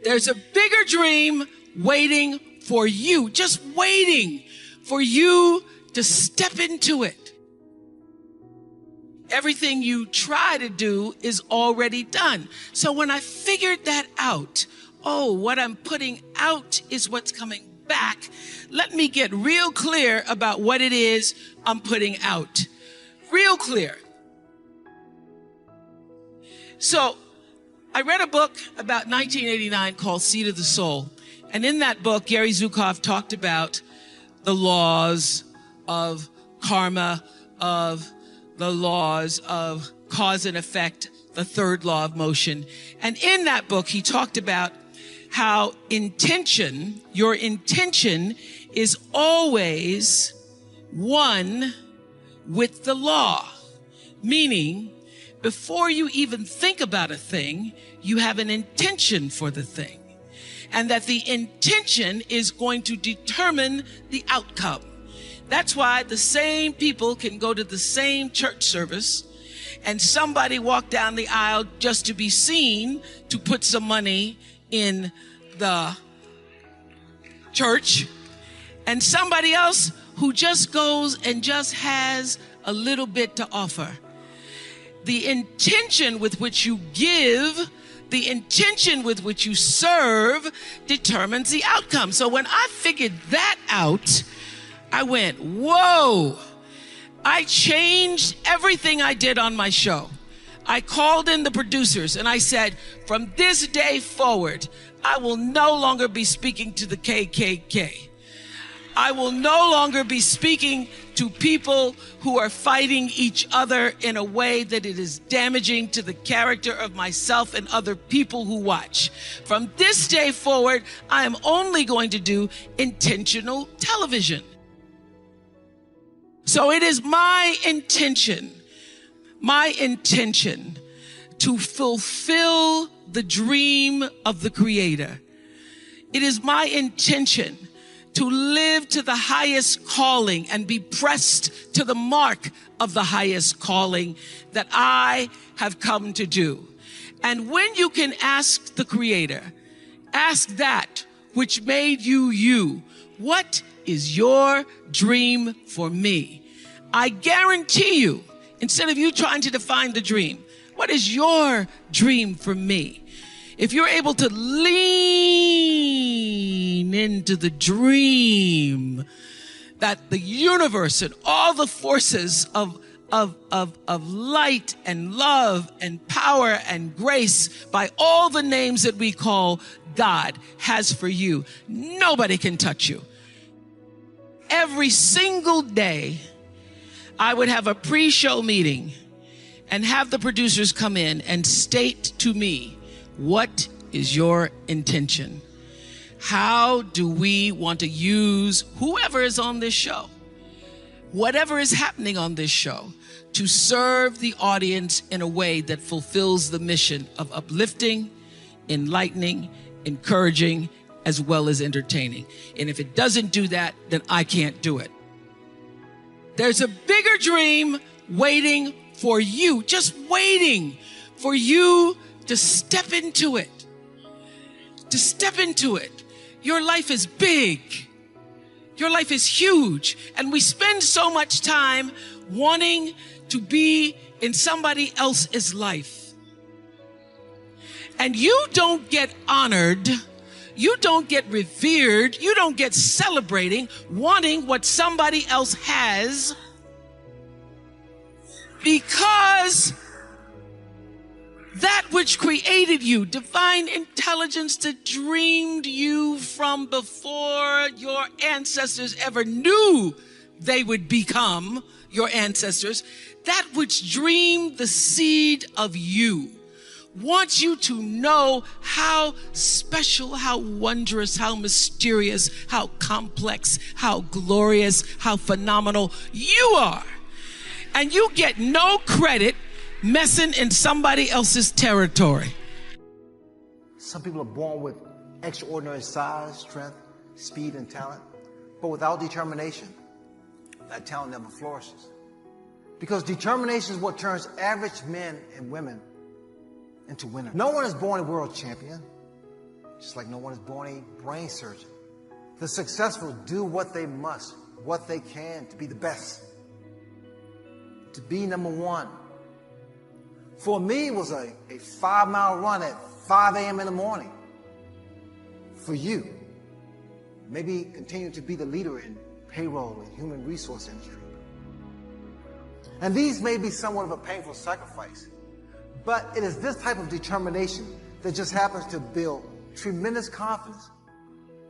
There's a bigger dream waiting for you, just waiting for you to step into it. Everything you try to do is already done. So when I figured that out, oh, what I'm putting out is what's coming back. Let me get real clear about what it is I'm putting out. Real clear. So I read a book about 1989 called Seed of the Soul. And in that book, Gary Zukav talked about the laws of karma, of the laws of cause and effect, the third law of motion. And in that book, he talked about how intention, your intention is always one with the law. Meaning, before you even think about a thing, you have an intention for the thing. And that the intention is going to determine the outcome. That's why the same people can go to the same church service and somebody walk down the aisle just to be seen to put some money in the church, and somebody else who just goes and just has a little bit to offer. The intention with which you give, the intention with which you serve determines the outcome. So when I figured that out, I went, whoa, I changed everything I did on my show. I called in the producers and I said, from this day forward, I will no longer be speaking to the KKK. I will no longer be speaking to people who are fighting each other in a way that it is damaging to the character of myself and other people who watch. From this day forward, I am only going to do intentional television. So it is my intention to fulfill the dream of the Creator. It is my intention to live to the highest calling and be pressed to the mark of the highest calling that I have come to do. And when you can ask the Creator, ask that which made you you, what is your dream for me? I guarantee you, instead of you trying to define the dream, what is your dream for me? If you're able to lean into the dream that the universe and all the forces of light and love and power and grace by all the names that we call God has for you, nobody can touch you. Every single day, I would have a pre-show meeting and have the producers come in and state to me, what is your intention? How do we want to use whoever is on this show, whatever is happening on this show, to serve the audience in a way that fulfills the mission of uplifting, enlightening, encouraging, as well as entertaining. And if it doesn't do that, then I can't do it. There's a bigger dream waiting for you, just waiting for you to step into it. To step into it. Your life is big. Your life is huge. And we spend so much time wanting to be in somebody else's life. And you don't get honored, you don't get revered, you don't get celebrating wanting what somebody else has, because that which created you, divine intelligence that dreamed you from before your ancestors ever knew they would become your ancestors, that which dreamed the seed of you, wants you to know how special, how wondrous, how mysterious, how complex, how glorious, how phenomenal you are. And you get no credit messing in somebody else's territory. Some people are born with extraordinary size, strength, speed, and talent, but without determination, that talent never flourishes. Because determination is what turns average men and women into winners. No one is born a world champion. just like no one is born a brain surgeon. The successful do what they must, what they can to be the best, to be number one. For me, it was a 5-mile run at 5 a.m. in the morning. For you, maybe continue to be the leader in payroll and human resource industry. And these may be somewhat of a painful sacrifice, but it is this type of determination that just happens to build tremendous confidence.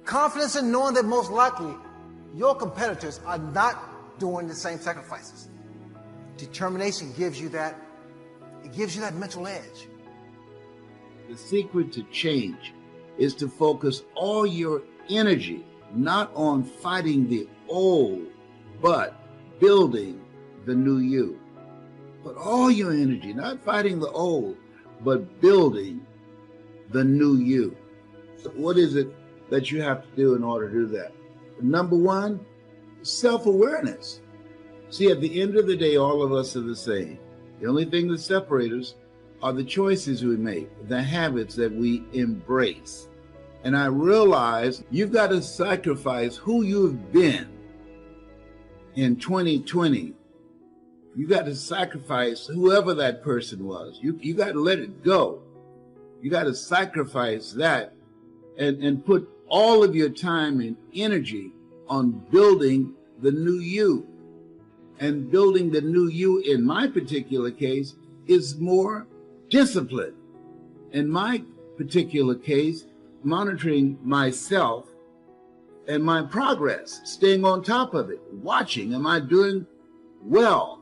Confidence in knowing that most likely your competitors are not doing the same sacrifices. Determination gives you that, it gives you that mental edge. The secret to change is to focus all your energy not on fighting the old, but building the new you. Put all your energy, not fighting the old, but building the new you. So what is it that you have to do in order to do that? Number one, self-awareness. See, at the end of the day, all of us are the same. The only thing that separates us are the choices we make, the habits that we embrace. And I realize you've got to sacrifice who you've been in 2020. You got to sacrifice whoever that person was. You got to let it go. You got to sacrifice that and put all of your time and energy on building the new you. And building the new you, in my particular case, is more discipline. In my particular case, monitoring myself and my progress, staying on top of it, watching, am I doing well?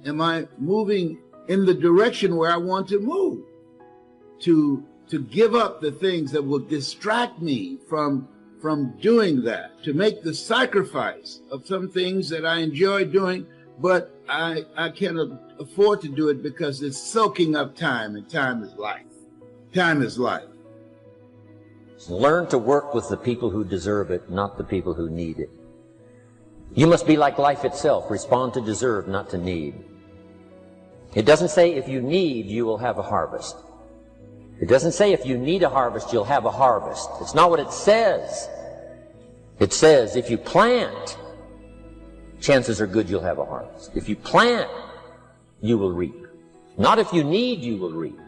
Am I moving in the direction where I want to move? To give up the things that will distract me from doing that, to make the sacrifice of some things that I enjoy doing, but I can't afford to do it because it's soaking up time, and time is life. Time is life. Learn to work with the people who deserve it, not the people who need it. You must be like life itself. Respond to deserve, not to need. It doesn't say if you need, you will have a harvest. It doesn't say if you need a harvest, you'll have a harvest. It's not what it says. It says if you plant, chances are good you'll have a harvest. If you plant, you will reap. Not if you need, you will reap.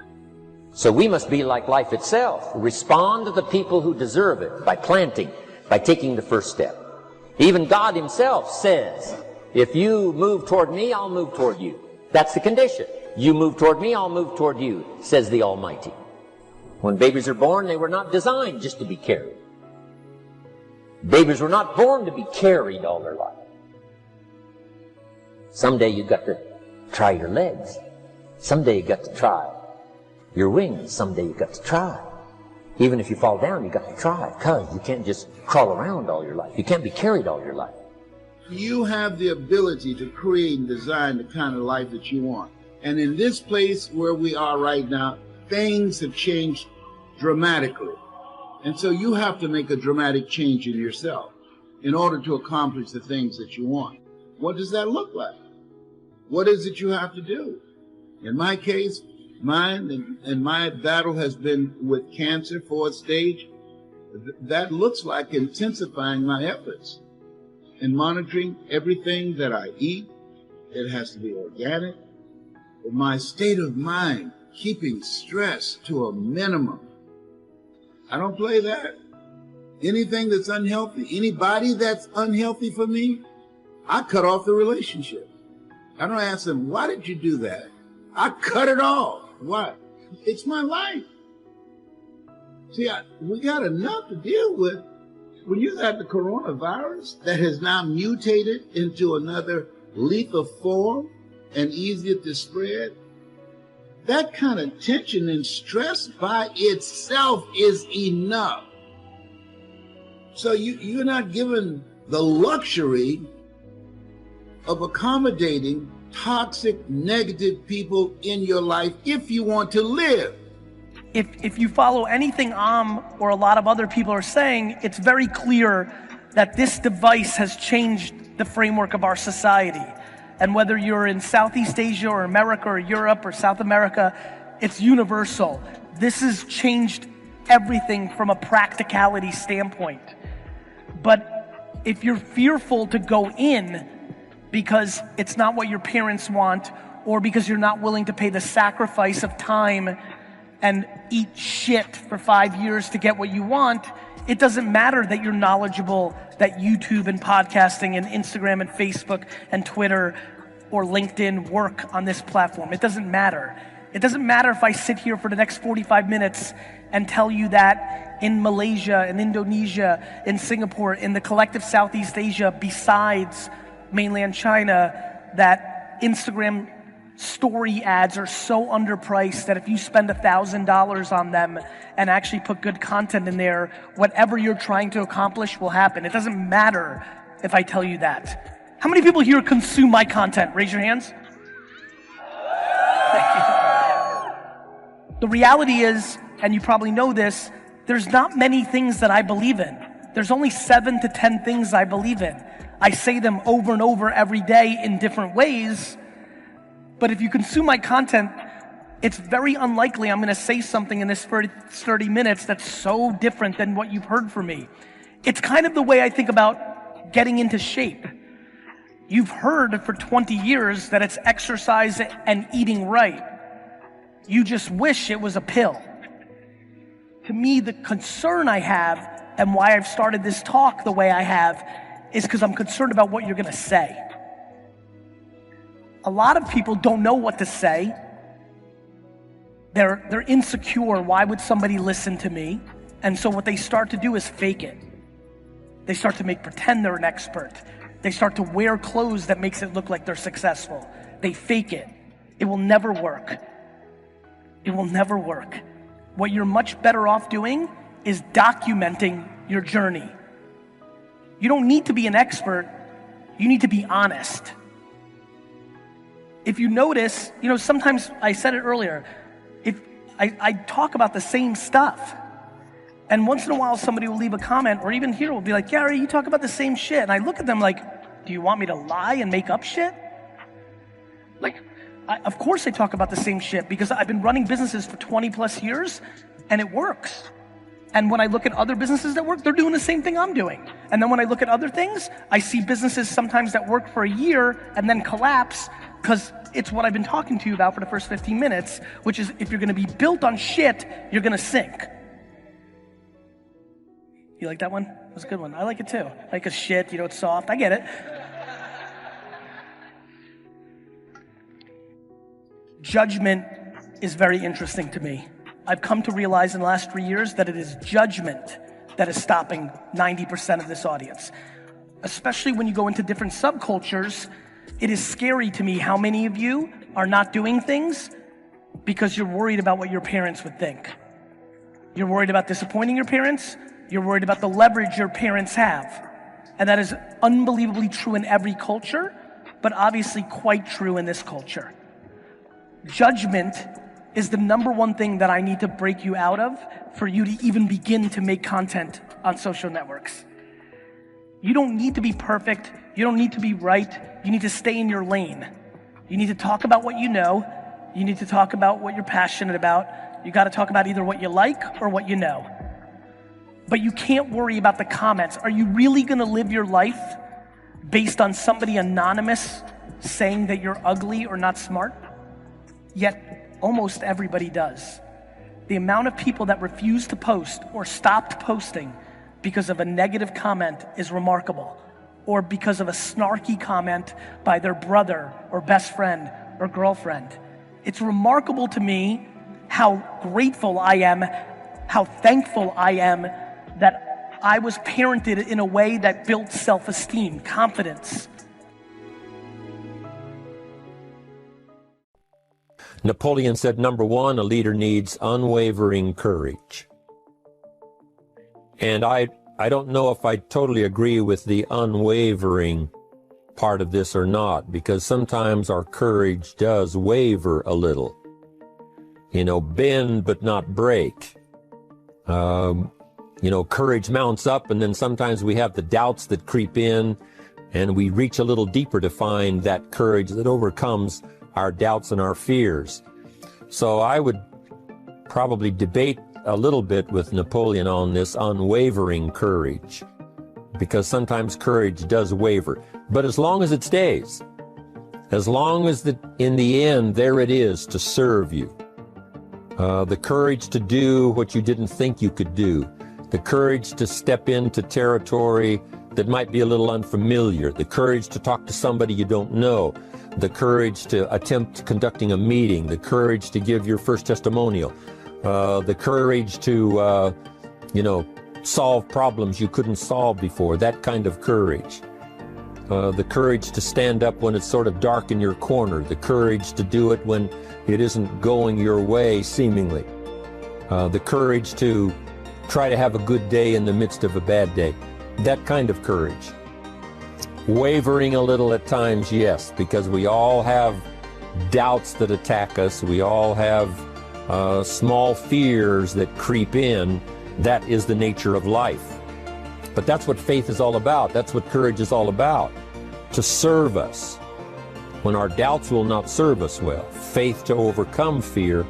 So we must be like life itself. Respond to the people who deserve it by planting, by taking the first step. Even God himself says, if you move toward me, I'll move toward you. That's the condition. You move toward me, I'll move toward you, says the Almighty. When babies are born, they were not designed just to be carried. Babies were not born to be carried all their life. Someday you've got to try your legs. Someday you've got to try your wings. Someday you've got to try. Even if you fall down, you've got to try, because you can't just crawl around all your life. You can't be carried all your life. You have the ability to create and design the kind of life that you want. And in this place where we are right now, things have changed dramatically. And so you have to make a dramatic change in yourself in order to accomplish the things that you want. What does that look like? What is it you have to do? In my case, mine and my battle has been with cancer, 4th stage. That looks like intensifying my efforts and monitoring everything that I eat. It has to be organic. My state of mind, keeping stress to a minimum. I don't play that. Anything that's unhealthy, anybody that's unhealthy for me, I cut off the relationship. I don't ask them, why did you do that? I cut it off. Why? It's my life. See, we got enough to deal with. When you got the coronavirus that has now mutated into another lethal form and easier to spread, that kind of tension and stress by itself is enough. So you're not given the luxury of accommodating toxic, negative people in your life if you want to live. If you follow anything or a lot of other people are saying, it's very clear that this device has changed the framework of our society. And whether you're in Southeast Asia or America or Europe or South America, it's universal. This has changed everything from a practicality standpoint. But if you're fearful to go in because it's not what your parents want, or because you're not willing to pay the sacrifice of time and eat shit for 5 years to get what you want, it doesn't matter that you're knowledgeable, that YouTube and podcasting and Instagram and Facebook and Twitter or LinkedIn work on this platform. It doesn't matter. It doesn't matter if I sit here for the next 45 minutes and tell you that in Malaysia, in Indonesia, in Singapore, in the collective Southeast Asia, besides mainland China, that Instagram story ads are so underpriced that if you spend $1,000 on them and actually put good content in there, whatever you're trying to accomplish will happen. It doesn't matter if I tell you that. How many people here consume my content? Raise your hands. Thank you. The reality is, and you probably know this, there's not many things that I believe in. There's only 7 to 10 things I believe in. I say them over and over every day in different ways. But if you consume my content, it's very unlikely I'm going to say something in this 30 minutes that's so different than what you've heard from me. It's kind of the way I think about getting into shape. You've heard for 20 years that it's exercise and eating right. You just wish it was a pill. To me, the concern I have and why I've started this talk the way I have is because I'm concerned about what you're going to say. A lot of people don't know what to say. They're insecure. Why would somebody listen to me? And so what they start to do is fake it. They start to pretend they're an expert. They start to wear clothes that makes it look like they're successful. They fake it. It will never work. It will never work. What you're much better off doing is documenting your journey. You don't need to be an expert. You need to be honest. If you notice, sometimes I said it earlier, if I talk about the same stuff, and once in a while somebody will leave a comment, or even here will be like, Gary, you talk about the same shit. And I look at them like, do you want me to lie and make up shit? Of course I talk about the same shit because I've been running businesses for 20 plus years and it works. And when I look at other businesses that work, they're doing the same thing I'm doing. And then when I look at other things, I see businesses sometimes that work for a year and then collapse because it's what I've been talking to you about for the first 15 minutes, which is if you're going to be built on shit, you're going to sink. You like that one? That was a good one. I like it too. Like a shit, it's soft. I get it. Judgment is very interesting to me. I've come to realize in the last 3 years that it is judgment that is stopping 90% of this audience. Especially when you go into different subcultures, it is scary to me how many of you are not doing things because you're worried about what your parents would think. You're worried about disappointing your parents. You're worried about the leverage your parents have. And that is unbelievably true in every culture, but obviously quite true in this culture. Judgment is the number one thing that I need to break you out of for you to even begin to make content on social networks. You don't need to be perfect. You don't need to be right. You need to stay in your lane. You need to talk about what you know. You need to talk about what you're passionate about. You got to talk about either what you like or what you know. But you can't worry about the comments. Are you really going to live your life based on somebody anonymous saying that you're ugly or not smart? Yet almost everybody does. The amount of people that refuse to post or stopped posting because of a negative comment is remarkable, or because of a snarky comment by their brother or best friend or girlfriend. It's remarkable to me how grateful I am, how thankful I am that I was parented in a way that built self-esteem, confidence. Napoleon said, number one, a leader needs unwavering courage. And I don't know if I totally agree with the unwavering part of this or not, because sometimes our courage does waver a little. Bend but not break. Courage mounts up, and then sometimes we have the doubts that creep in, and we reach a little deeper to find that courage that overcomes our doubts and our fears. So I would probably debate a little bit with Napoleon on this unwavering courage, because sometimes courage does waver. But as long as it stays, as long as in the end there it is to serve you, the courage to do what you didn't think you could do, the courage to step into territory that might be a little unfamiliar, the courage to talk to somebody you don't know, the courage to attempt conducting a meeting, the courage to give your first testimonial, the courage to, solve problems you couldn't solve before, that kind of courage. The courage to stand up when it's sort of dark in your corner, the courage to do it when it isn't going your way, seemingly. The courage to try to have a good day in the midst of a bad day. That kind of courage. Wavering a little at times, yes, because we all have doubts that attack us. We all have small fears that creep in. That is the nature of life. But that's what faith is all about. That's what courage is all about. To serve us when our doubts will not serve us well. Faith to overcome fear,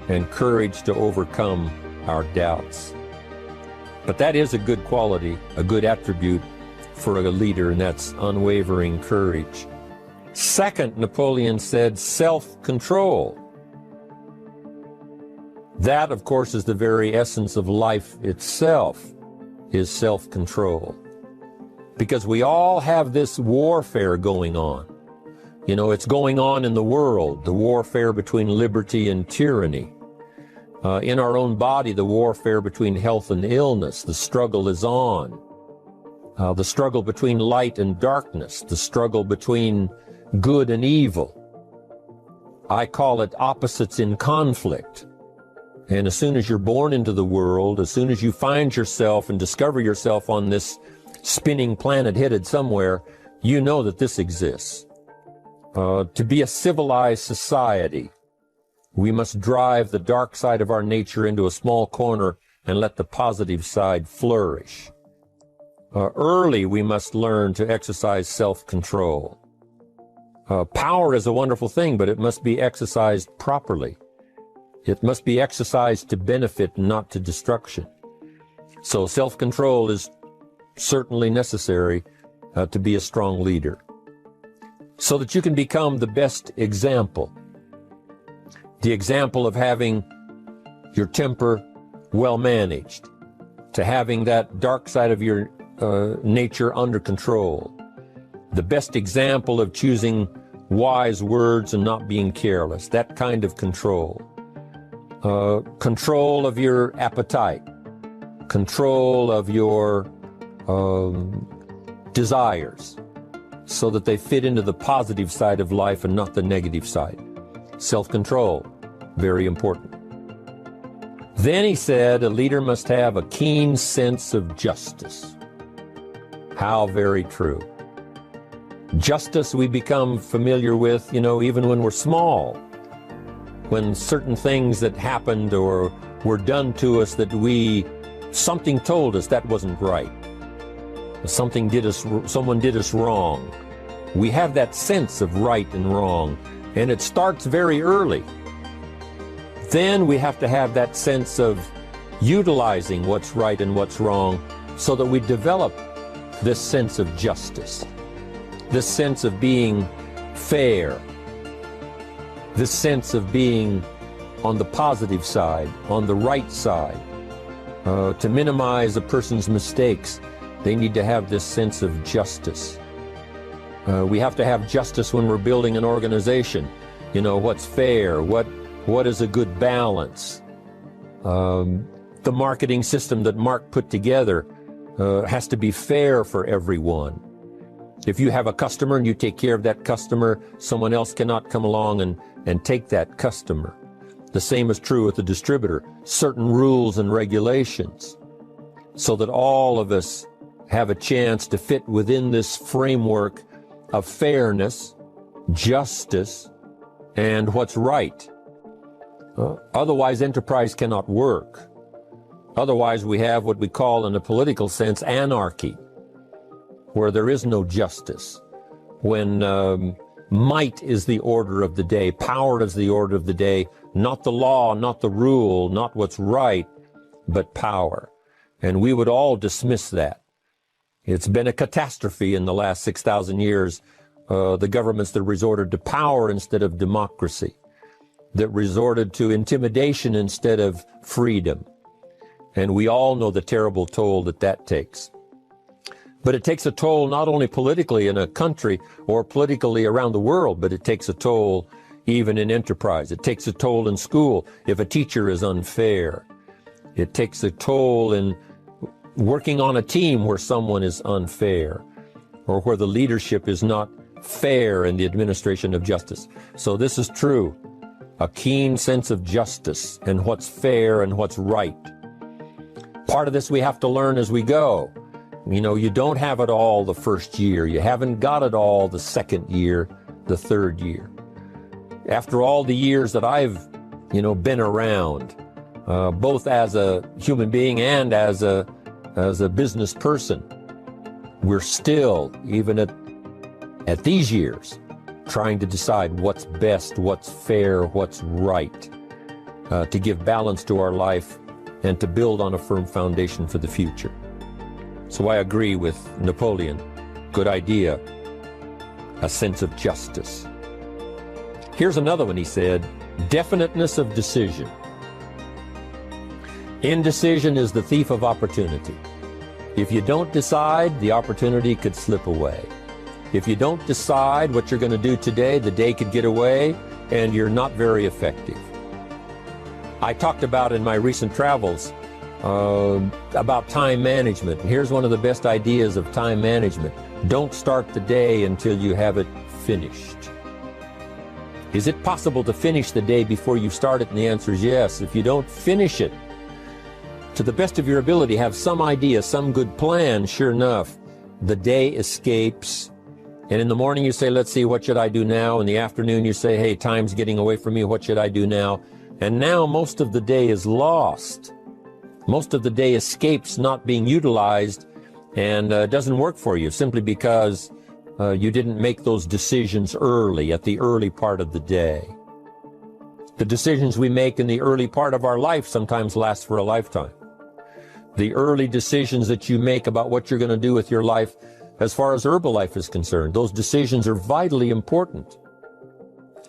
and courage to overcome our doubts. But that is a good quality, a good attribute for a leader, and that's unwavering courage. Second, Napoleon said self-control. That, of course, is the very essence of life itself, is self-control. Because we all have this warfare going on. You know, it's going on in the world, the warfare between liberty and tyranny. In our own body, the warfare between health and illness, the struggle is on. The struggle between light and darkness, the struggle between good and evil. I call it opposites in conflict. And as soon as you're born into the world, as soon as you find yourself and discover yourself on this spinning planet headed somewhere, you know that this exists. To be a civilized society, we must drive the dark side of our nature into a small corner and let the positive side flourish. Early, we must learn to exercise self-control. Power is a wonderful thing, but it must be exercised properly. It must be exercised to benefit, not to destruction. So self-control is certainly necessary to be a strong leader, so that you can become the best example. The example of having your temper well managed, to having that dark side of your nature under control. The best example of choosing wise words and not being careless, that kind of control. Control of your appetite, control of your desires, so that they fit into the positive side of life and not the negative side. Self-control, very important. Then he said a leader must have a keen sense of justice. How very true. Justice we become familiar with, even when we're small. When certain things that happened or were done to us that something told us that wasn't right. Someone did us wrong. We have that sense of right and wrong, and it starts very early. Then we have to have that sense of utilizing what's right and what's wrong so that we develop this sense of justice, this sense of being fair, this sense of being on the positive side, on the right side. To minimize a person's mistakes, they need to have this sense of justice. We have to have justice when we're building an organization. What's fair, what is a good balance. The marketing system that Mark put together has to be fair for everyone. If you have a customer and you take care of that customer, someone else cannot come along and take that customer. The same is true with the distributor. Certain rules and regulations, so that all of us have a chance to fit within this framework of fairness, justice, and what's right. Otherwise, enterprise cannot work. Otherwise, we have what we call, in a political sense, anarchy, where there is no justice, when might is the order of the day, power is the order of the day, not the law, not the rule, not what's right, but power. And we would all dismiss that. It's been a catastrophe in the last 6,000 years, the governments that resorted to power instead of democracy, that resorted to intimidation instead of freedom. And we all know the terrible toll that that takes. But it takes a toll not only politically in a country or politically around the world, but it takes a toll even in enterprise. It takes a toll in school if a teacher is unfair. It takes a toll in working on a team where someone is unfair, or where the leadership is not fair in the administration of justice. So this is true. A keen sense of justice and what's fair and what's right. Part of this we have to learn as we go. You know, you don't have it all the first year. You haven't got it all the second year, the third year. After all the years that I've, been around, both as a human being and as a business person, we're still, even at these years, trying to decide what's best, what's fair, what's right, to give balance to our life and to build on a firm foundation for the future. So I agree with Napoleon. Good idea. A sense of justice. Here's another one, he said, definiteness of decision. Indecision is the thief of opportunity. If you don't decide, the opportunity could slip away. If you don't decide what you're going to do today, the day could get away and you're not very effective. I talked about in my recent travels about time management. Here's one of the best ideas of time management. Don't start the day until you have it finished. Is it possible to finish the day before you start it? And the answer is yes. If you don't finish it to the best of your ability, have some idea, some good plan, sure enough, the day escapes. And in the morning you say, let's see, what should I do now? In the afternoon you say, hey, time's getting away from me, what should I do now? And now most of the day is lost. Most of the day escapes not being utilized and doesn't work for you simply because you didn't make those decisions early, at the early part of the day. The decisions we make in the early part of our life sometimes last for a lifetime. The early decisions that you make about what you're going to do with your life as far as Herbalife is concerned, those decisions are vitally important.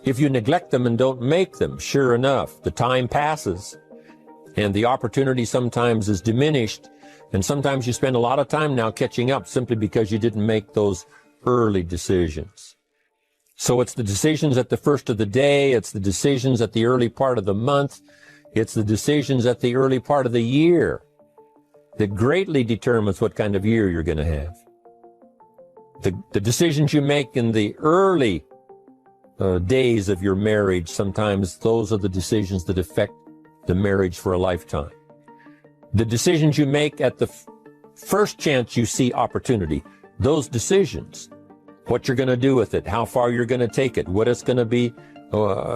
If you neglect them and don't make them, sure enough, the time passes and the opportunity sometimes is diminished, and sometimes you spend a lot of time now catching up simply because you didn't make those early decisions. So it's the decisions at the first of the day, it's the decisions at the early part of the month, it's the decisions at the early part of the year that greatly determines what kind of year you're going to have. The decisions you make in the early days of your marriage, sometimes those are the decisions that affect the marriage for a lifetime. The decisions you make at the first chance you see opportunity, those decisions, what you're going to do with it, how far you're going to take it, what it's going to be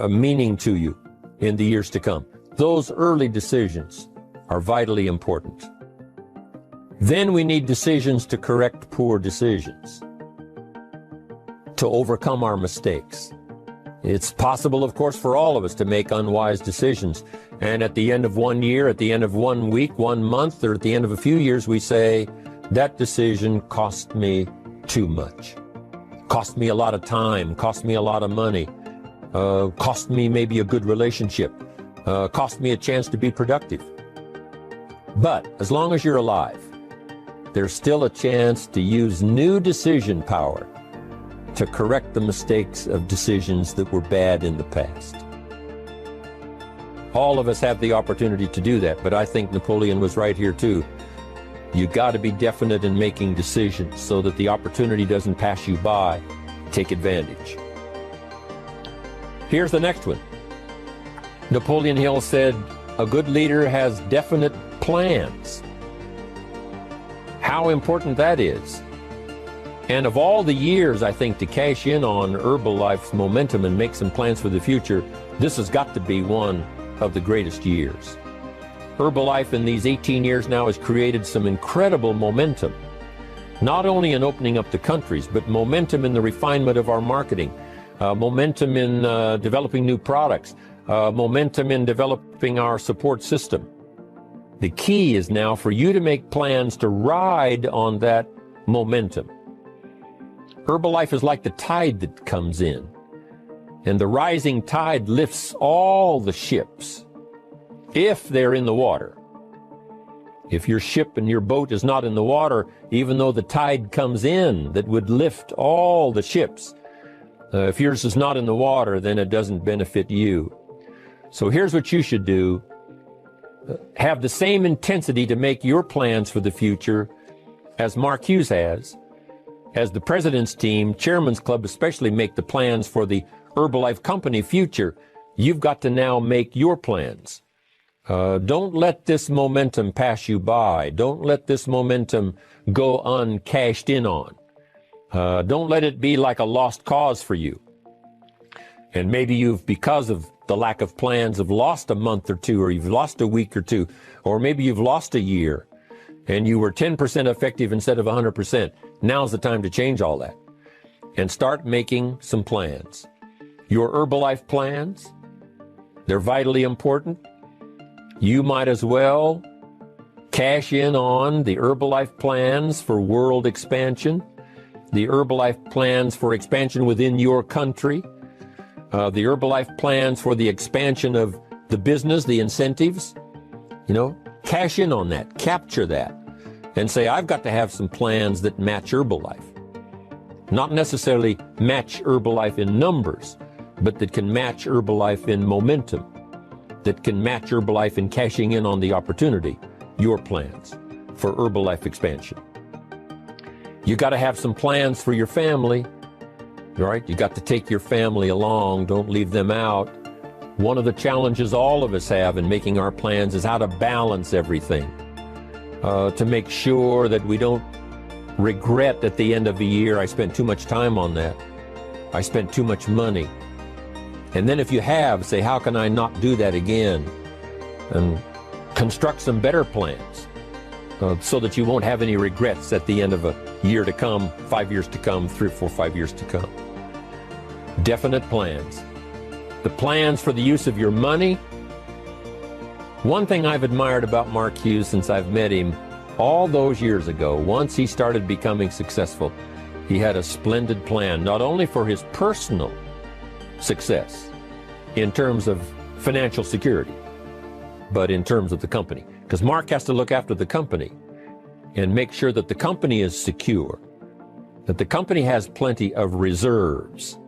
meaning to you in the years to come. Those early decisions are vitally important. Then we need decisions to correct poor decisions, to overcome our mistakes. It's possible, of course, for all of us to make unwise decisions. And at the end of 1 year, at the end of 1 week, 1 month, or at the end of a few years, we say, that decision cost me too much. Cost me a lot of time, cost me a lot of money, cost me maybe a good relationship, cost me a chance to be productive. But as long as you're alive, there's still a chance to use new decision power to correct the mistakes of decisions that were bad in the past. All of us have the opportunity to do that, but I think Napoleon was right here too. You got to be definite in making decisions so that the opportunity doesn't pass you by. Take advantage. Here's the next one. Napoleon Hill said, a good leader has definite plans. How important that is. And of all the years, I think, to cash in on Herbalife's momentum and make some plans for the future, this has got to be one of the greatest years. Herbalife in these 18 years now has created some incredible momentum, not only in opening up the countries, but momentum in the refinement of our marketing, momentum in developing new products, momentum in developing our support system. The key is now for you to make plans to ride on that momentum. Herbalife is like the tide that comes in, and the rising tide lifts all the ships, if they're in the water. If your ship and your boat is not in the water, even though the tide comes in that would lift all the ships, if yours is not in the water, then it doesn't benefit you. So here's what you should do. Have the same intensity to make your plans for the future as Mark Hughes has. As the President's team, Chairman's Club especially, make the plans for the Herbalife company future, you've got to now make your plans. Don't let this momentum pass you by. Don't let this momentum go uncashed in on. Don't let it be like a lost cause for you. And maybe you've, because of the lack of plans, have lost a month or two, or you've lost a week or two, or maybe you've lost a year, and you were 10% effective instead of 100%. Now's the time to change all that and start making some plans. Your Herbalife plans, they're vitally important. You might as well cash in on the Herbalife plans for world expansion, the Herbalife plans for expansion within your country, the Herbalife plans for the expansion of the business, the incentives. Cash in on that, capture that, and say, I've got to have some plans that match Herbalife. Not necessarily match Herbalife in numbers, but that can match Herbalife in momentum, that can match Herbalife in cashing in on the opportunity, your plans for Herbalife expansion. You got to have some plans for your family, right? You got to take your family along. Don't leave them out. One of the challenges all of us have in making our plans is how to balance everything, to make sure that we don't regret at the end of the year, I spent too much time on that. I spent too much money. And then if you have, say, how can I not do that again? And construct some better plans so that you won't have any regrets at the end of a year to come, 5 years to come, 3 or 4, 5 years to come. Definite plans. The plans for the use of your money. One thing I've admired about Mark Hughes since I've met him all those years ago, once he started becoming successful, he had a splendid plan, not only for his personal success in terms of financial security, but in terms of the company. Because Mark has to look after the company and make sure that the company is secure, that the company has plenty of reserves,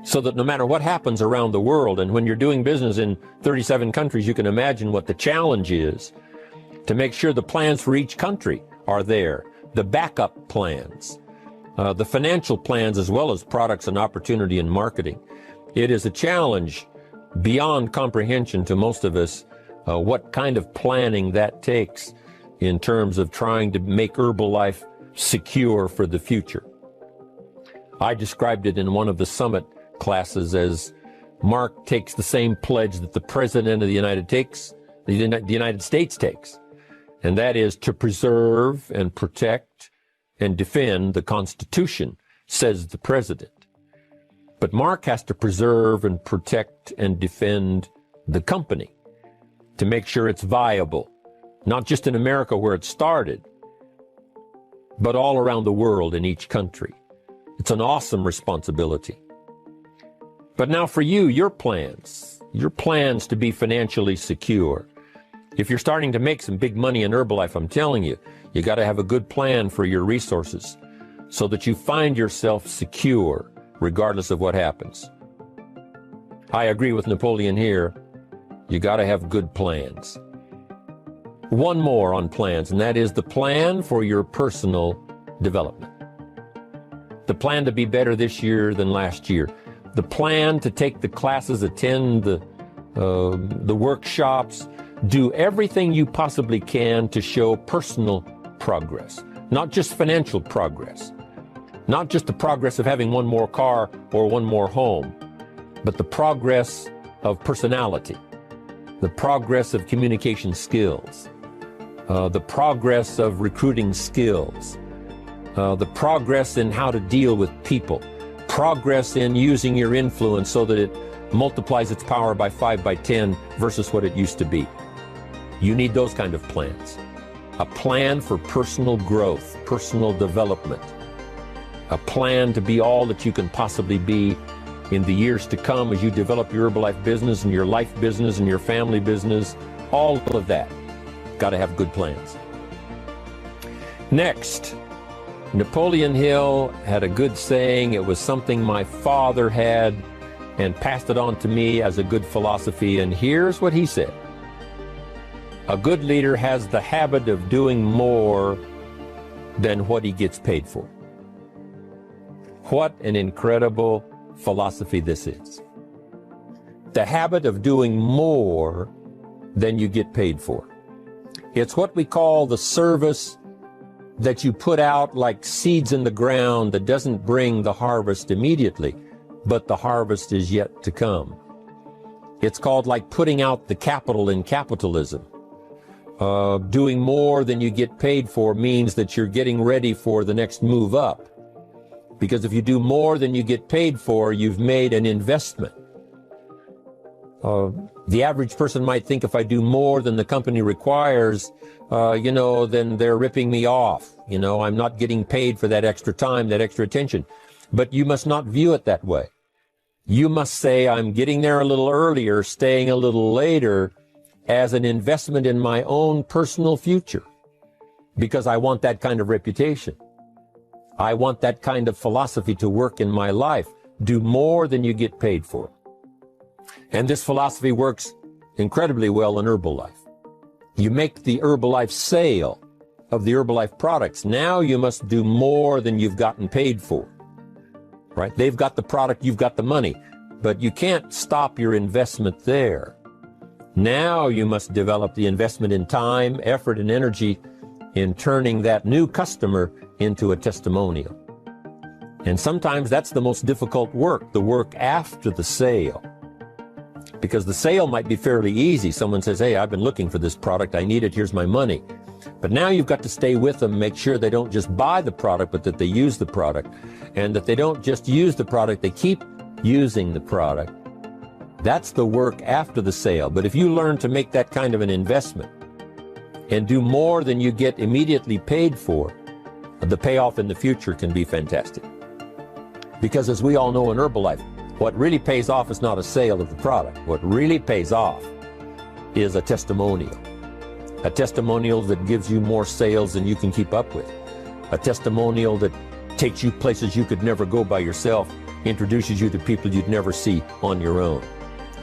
so that no matter what happens around the world, and when you're doing business in 37 countries, you can imagine what the challenge is to make sure the plans for each country are there, the backup plans, the financial plans, as well as products and opportunity and marketing. It is a challenge beyond comprehension to most of us, what kind of planning that takes in terms of trying to make Herbalife secure for the future. I described it in one of the summit classes as Mark takes the same pledge that the President of the United States takes, and that is to preserve and protect and defend the Constitution, says the President. But Mark has to preserve and protect and defend the company to make sure it's viable, not just in America where it started, but all around the world in each country. It's an awesome responsibility. But now for you, your plans to be financially secure. If you're starting to make some big money in Herbalife, I'm telling you, you got to have a good plan for your resources so that you find yourself secure regardless of what happens. I agree with Napoleon here. You got to have good plans. One more on plans, and that is the plan for your personal development. The plan to be better this year than last year. The plan to take the classes, attend the workshops, do everything you possibly can to show personal progress, not just financial progress, not just the progress of having one more car or one more home, but the progress of personality, the progress of communication skills, the progress of recruiting skills, the progress in how to deal with people, progress in using your influence so that it multiplies its power by 5 by 10 versus what it used to be. You need those kind of plans. A plan for personal growth, personal development. A plan to be all that you can possibly be in the years to come as you develop your Herbalife business and your life business and your family business. All of that. Got to have good plans. Next, Napoleon Hill had a good saying. It was something my father had and passed it on to me as a good philosophy. And here's what he said. A good leader has the habit of doing more than what he gets paid for. What an incredible philosophy this is. The habit of doing more than you get paid for. It's what we call the service that you put out like seeds in the ground that doesn't bring the harvest immediately, but the harvest is yet to come. It's called like putting out the capital in capitalism. Doing more than you get paid for means that you're getting ready for the next move up. Because if you do more than you get paid for, you've made an investment. The average person might think if I do more than the company requires, then they're ripping me off. I'm not getting paid for that extra time, that extra attention. But you must not view it that way. You must say, I'm getting there a little earlier, staying a little later, as an investment in my own personal future, because I want that kind of reputation. I want that kind of philosophy to work in my life. Do more than you get paid for. And this philosophy works incredibly well in Herbalife. You make the Herbalife sale of the Herbalife products. Now you must do more than you've gotten paid for. Right? They've got the product, you've got the money. But you can't stop your investment there. Now you must develop the investment in time, effort, and energy in turning that new customer into a testimonial. And sometimes that's the most difficult work, the work after the sale. Because the sale might be fairly easy. Someone says, hey, I've been looking for this product, I need it, here's my money. But now you've got to stay with them, make sure they don't just buy the product, but that they use the product. And that they don't just use the product, they keep using the product. That's the work after the sale. But if you learn to make that kind of an investment and do more than you get immediately paid for, the payoff in the future can be fantastic. Because as we all know in Herbalife, what really pays off is not a sale of the product. What really pays off is a testimonial. A testimonial that gives you more sales than you can keep up with. A testimonial that takes you places you could never go by yourself, introduces you to people you'd never see on your own.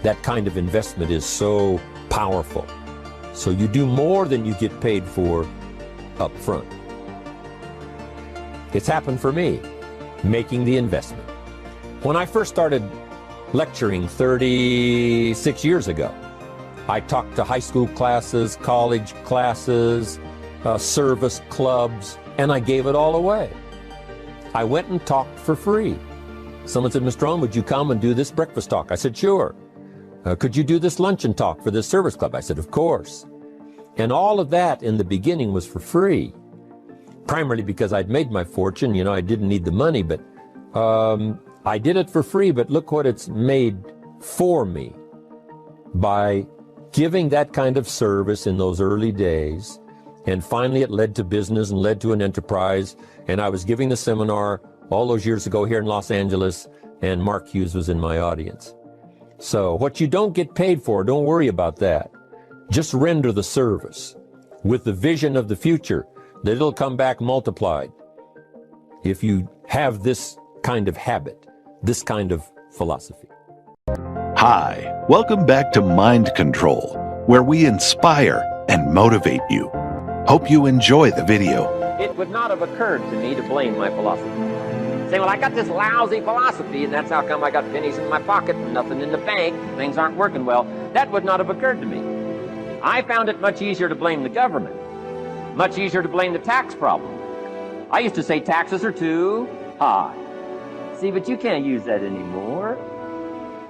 That kind of investment is so powerful. So you do more than you get paid for up front. It's happened for me, making the investment. When I first started lecturing 36 years ago, I talked to high school classes, college classes, service clubs, and I gave it all away. I went and talked for free. Someone said, Mr. Rohn, would you come and do this breakfast talk? I said, sure. Could you do this luncheon talk for this service club? I said, of course. And all of that in the beginning was for free, primarily because I'd made my fortune. I didn't need the money, but I did it for free. But look what it's made for me by giving that kind of service in those early days. And finally it led to business and led to an enterprise. And I was giving the seminar all those years ago here in Los Angeles, and Mark Hughes was in my audience. So what you don't get paid for, don't worry about that. Just render the service with the vision of the future that it'll come back multiplied if you have this kind of habit, this kind of philosophy. Hi, welcome back to Mind Control, where we inspire and motivate you. Hope you enjoy the video. It would not have occurred to me to blame my philosophy. Say, well, I got this lousy philosophy, and that's how come I got pennies in my pocket and nothing in the bank. Things aren't working well. That would not have occurred to me. I found it much easier to blame the government, much easier to blame the tax problem. I used to say taxes are too high. See, but you can't use that anymore.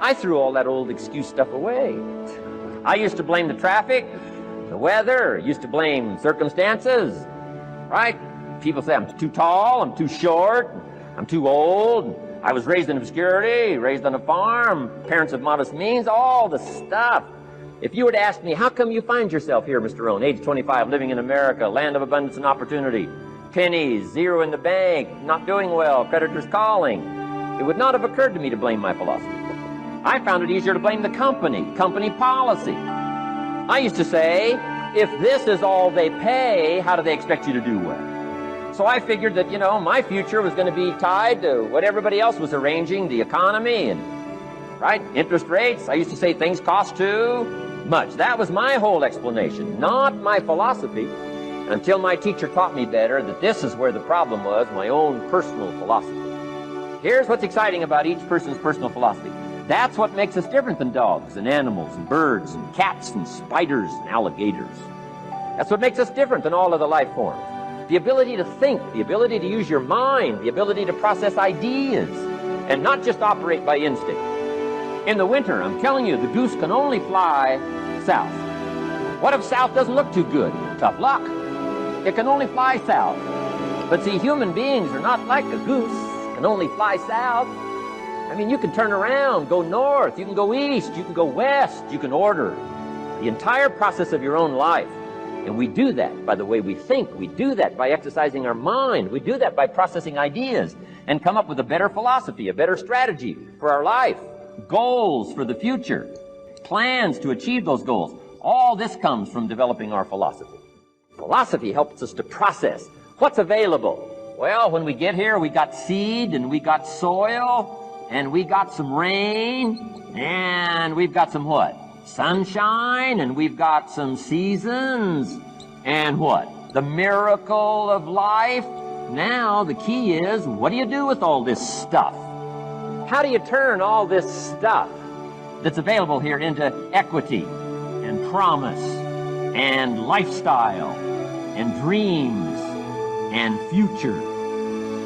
I threw all that old excuse stuff away. I used to blame the traffic, the weather, used to blame circumstances, right? People say I'm too tall, I'm too short, I'm too old, I was raised in obscurity, raised on a farm, parents of modest means, all the stuff. If you were to ask me, how come you find yourself here, Mr. Rohn, age 25, living in America, land of abundance and opportunity, pennies, zero in the bank, not doing well, creditors calling, it would not have occurred to me to blame my philosophy. I found it easier to blame the company policy. I used to say, if this is all they pay, how do they expect you to do well? So I figured that, my future was going to be tied to what everybody else was arranging, the economy and, right, interest rates. I used to say things cost too much. That was my whole explanation, not my philosophy, until my teacher taught me better that this is where the problem was, my own personal philosophy. Here's what's exciting about each person's personal philosophy. That's what makes us different than dogs and animals and birds and cats and spiders and alligators. That's what makes us different than all of the life forms. The ability to think, the ability to use your mind, the ability to process ideas, and not just operate by instinct. In the winter, I'm telling you, the goose can only fly south. What if south doesn't look too good? Tough luck. It can only fly south. But see, human beings are not like a goose, can only fly south. I mean, you can turn around, go north, you can go east, you can go west, you can order the entire process of your own life. And we do that by the way we think. We do that by exercising our mind. We do that by processing ideas and come up with a better philosophy, a better strategy for our life, goals for the future, plans to achieve those goals. All this comes from developing our philosophy. Philosophy helps us to process what's available. Well, when we get here, we got seed and we got soil and we got some rain and we've got some what? Sunshine, and we've got some seasons, and what? The miracle of life. Now the key is, what do you do with all this stuff? How do you turn all this stuff that's available here into equity and promise and lifestyle and dreams and future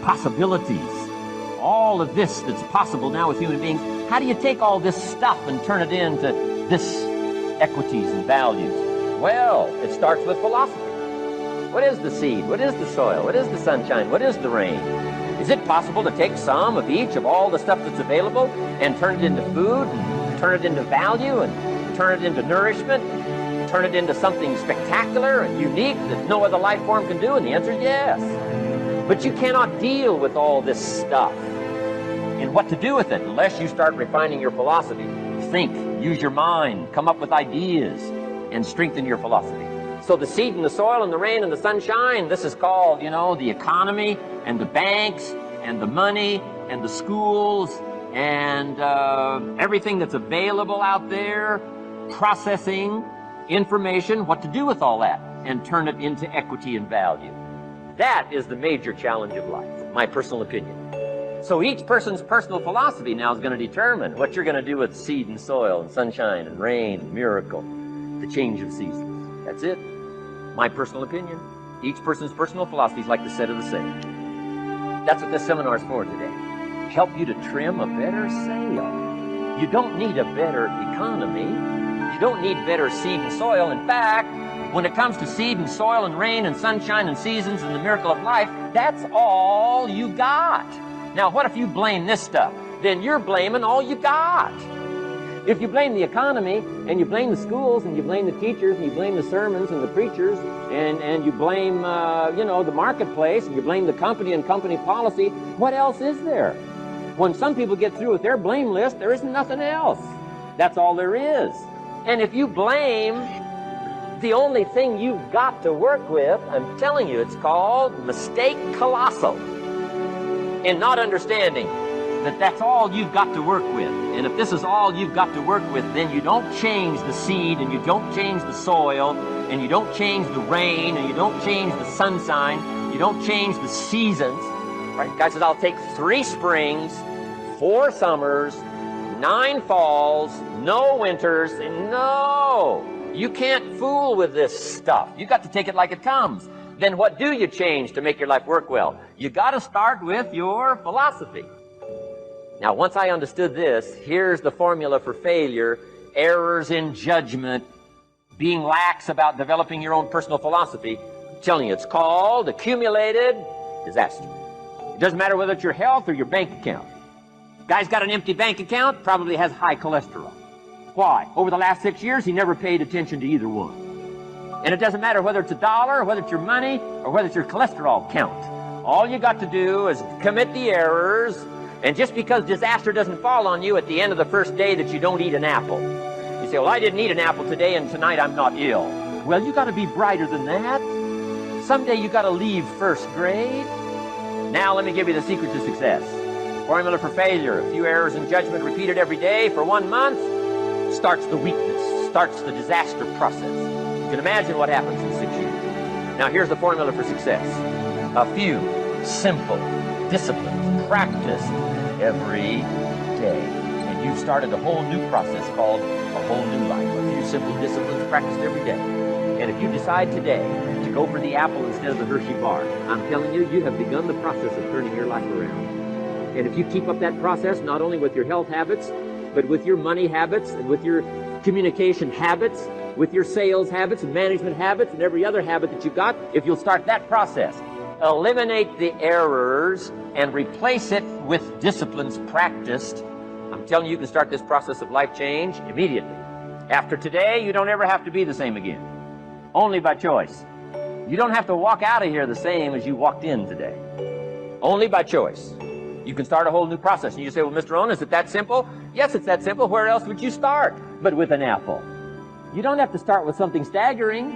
possibilities? All of this that's possible now with human beings, how do you take all this stuff and turn it into this equities and values? Well, it starts with philosophy. What is the seed? What is the soil? What is the sunshine? What is the rain? Is it possible to take some of each of all the stuff that's available and turn it into food, and turn it into value, and turn it into nourishment, turn it into something spectacular and unique that no other life form can do? And the answer is yes. But you cannot deal with all this stuff and what to do with it unless you start refining your philosophy. Think, use your mind, come up with ideas, and strengthen your philosophy. So the seed and the soil and the rain and the sunshine, this is called, the economy and the banks and the money and the schools and everything that's available out there, processing information, what to do with all that, and turn it into equity and value. That is the major challenge of life, my personal opinion. So each person's personal philosophy now is going to determine what you're going to do with seed and soil and sunshine and rain and miracle, the change of seasons. That's it. My personal opinion. Each person's personal philosophy is like the set of the sail. That's what this seminar is for today. Help you to trim a better sail. You don't need a better economy. You don't need better seed and soil. In fact, when it comes to seed and soil and rain and sunshine and seasons and the miracle of life, that's all you got. Now, what if you blame this stuff? Then you're blaming all you got. If you blame the economy, and you blame the schools, and you blame the teachers, and you blame the sermons and the preachers, and you blame, the marketplace, and you blame the company and company policy, what else is there? When some people get through with their blame list, there isn't nothing else. That's all there is. And if you blame the only thing you've got to work with, I'm telling you, it's called mistake colossal. In not understanding that that's all you've got to work with. And if this is all you've got to work with, then you don't change the seed, and you don't change the soil, and you don't change the rain, and you don't change the sunshine, you don't change the seasons. Right? Guy says, I'll take 3 springs, 4 summers, 9 falls, no winters, and no! You can't fool with this stuff. You got to take it like it comes. Then what do you change to make your life work well? You got to start with your philosophy. Now, once I understood this, here's the formula for failure: errors in judgment, being lax about developing your own personal philosophy. I'm telling you, it's called accumulated disaster. It doesn't matter whether it's your health or your bank account. Guy's got an empty bank account, probably has high cholesterol. Why? Over the last 6 years, he never paid attention to either one. And it doesn't matter whether it's a dollar, or whether it's your money, or whether it's your cholesterol count. All you got to do is commit the errors, and just because disaster doesn't fall on you at the end of the first day that you don't eat an apple. You say, well, I didn't eat an apple today, and tonight I'm not ill. Well, you got to be brighter than that. Someday you got to leave first grade. Now let me give you the secret to success. Formula for failure: a few errors in judgment repeated every day for 1 month starts the weakness, starts the disaster process. You can imagine what happens in 6 years. Now here's the formula for success. A few simple disciplines practiced every day. And you've started a whole new process called a whole new life. A few simple disciplines practiced every day. And if you decide today to go for the apple instead of the Hershey bar, I'm telling you, you have begun the process of turning your life around. And if you keep up that process, not only with your health habits, but with your money habits and with your communication habits, with your sales habits and management habits and every other habit that you got, if you'll start that process, eliminate the errors and replace it with disciplines practiced, I'm telling you, you can start this process of life change immediately. After today, you don't ever have to be the same again. Only by choice. You don't have to walk out of here the same as you walked in today. Only by choice. You can start a whole new process. And you say, well, Mr. Rohn, is it that simple? Yes, it's that simple. Where else would you start but with an apple? You don't have to start with something staggering.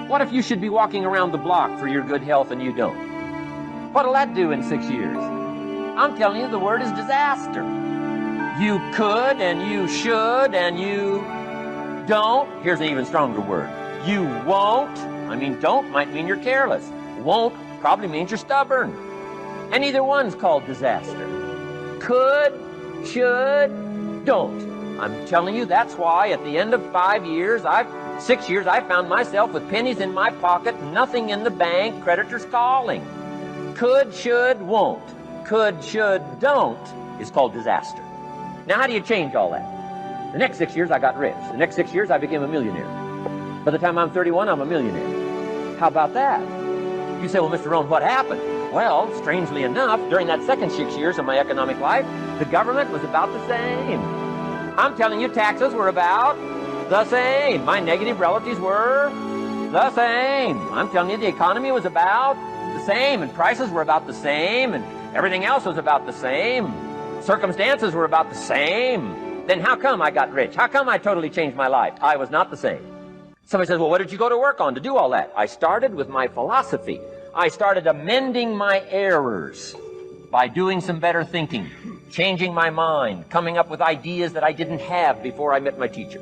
What if you should be walking around the block for your good health and you don't? What'll that do in 6 years? I'm telling you, the word is disaster. You could and you should and you don't. Here's an even stronger word. You won't. I mean, don't might mean you're careless. Won't probably means you're stubborn. And either one's called disaster. Could, should, don't. I'm telling you, that's why at the end of 6 years, I found myself with pennies in my pocket, nothing in the bank, creditors calling. Could, should, won't. Could, should, don't is called disaster. Now, how do you change all that? The next 6 years, I got rich. The next 6 years, I became a millionaire. By the time I'm 31, I'm a millionaire. How about that? You say, well, Mr. Rohn, what happened? Well, strangely enough, during that second 6 years of my economic life, the government was about the same. I'm telling you, taxes were about the same. My negative relatives were the same. I'm telling you, the economy was about the same, and prices were about the same, and everything else was about the same. Circumstances were about the same. Then how come I got rich? How come I totally changed my life? I was not the same. Somebody says, well, what did you go to work on to do all that? I started with my philosophy. I started amending my errors by doing some better thinking, changing my mind, coming up with ideas that I didn't have before I met my teacher.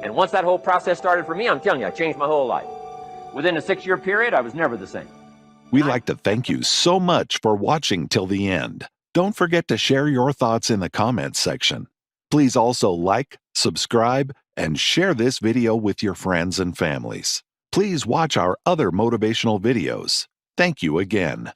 And once that whole process started for me, I'm telling you, I changed my whole life. Within a 6 year period, I was never the same. We'd like to thank you so much for watching till the end. Don't forget to share your thoughts in the comments section. Please also like, subscribe, and share this video with your friends and families. Please watch our other motivational videos. Thank you again.